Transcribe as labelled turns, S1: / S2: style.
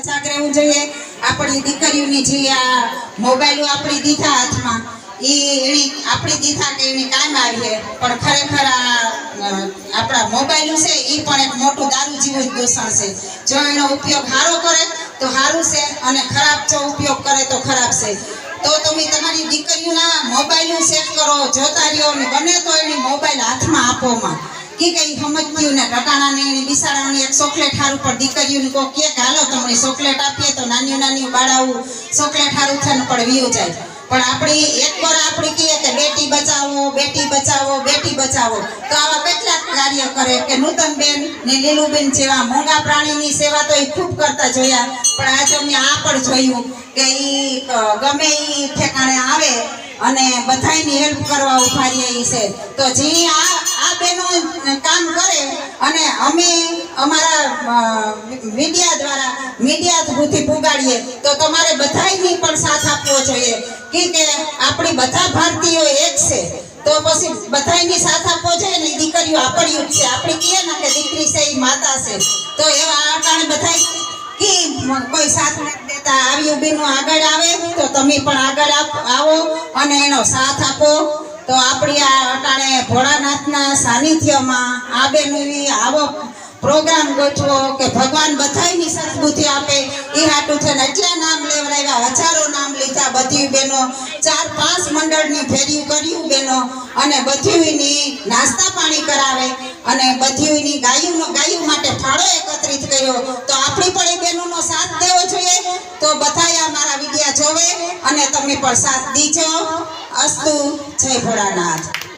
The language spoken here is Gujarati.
S1: સજાગ રહેવું જોઈએ। આપણી દીકરીઓની જે આ મોબાઈલો આપણી દીધા હાથમાં એની આપણી દીધા કે એની કામ આવીએ, પણ ખરેખર આપણા મોબાઈલો છે એ પણ એક મોટું દારૂ જેવું દૂષણ છે। જો એનો ઉપયોગ સારો કરે તો સારું છે અને ખરાબ જો ઉપયોગ કરે તો ખરાબ છે। તો તમે તમારી દીકરીઓના મોબાઈલ સેટ કરો, જોતા રહ્યો ને બને તો એની મોબાઈલ હાથમાં આપોમાં કે કઈ સમજતી ને ટકાણાને એની બિસાડાની એક ચોકલેટ હારું પર દીકરીઓને કહો કે હાલો તમને ચોકલેટ આપીએ તો નાની નાની બાળાઓ ચોકલેટ હારું થઈને પણ વીયું જાય। પણ આપણી એકવાર આપણે કહીએ કે બેટી બચાવો બેટી બચાવો બેટી બચાવો, તો આવા કેટલાક કાર્ય કરે કે નૂતનબેન ને લીલુબેન જેવા મોંઘા પ્રાણીની સેવા તો એ ખૂબ કરતા જોયા। પણ આજે અમે આ પણ જોયું કે એ ગમે એ ઠેકાણે આવે અને બધાયની હેલ્પ કરવા ઉભા રહી છે। તો જે આ બેનો કામ કરે અને અમે અમારા મીડિયા દ્વારા મીડિયા સુધી પુગાડીએ તો તમારે બધાયની પણ સાથ આપવો જોઈએ કે આપણી બધા ભારતીયો એક છે। તો પછી બધાયની સાથ આપવો જોઈએ ને। દીકરીઓ આપણી જ છે, આપણે કહીએ ને કે દીકરી છે એ માતા છે, તો એવા આ કારણે બધાય કે કોઈ સાથ નથી દેતા। આવી બેનો આગળ આવે તો તમે પણ આગળ આવો અને એનો સાથ આપો। તો આપણી આ અટાણે ભોળાનાથના સાનિધ્યમાં આ બેનોની આવો પ્રોગ્રામ ગોઠવો કે ભગવાન બધાયની સદબુદ્ધિ આપે એ હાટું છે ને એટલા નામ લેવડાવ્યા, હજારો નામ લીધા। બધી બહેનો 4-5 મંડળની ફેર્યું કર્યું બહેનો અને બધીની નાસ્તા પાણી કરાવે અને બધીની ગાયો માટે ફાળો એકત્રિત કર્યો। તો આપણી પણ એ બહેનોનો સાથ દેવો જોઈએ। તો બધાય આ મારા વિડિયા જોવે અને તમે પણ સાથ દીજો। અસ્તુ, જય ભોળાનાથ।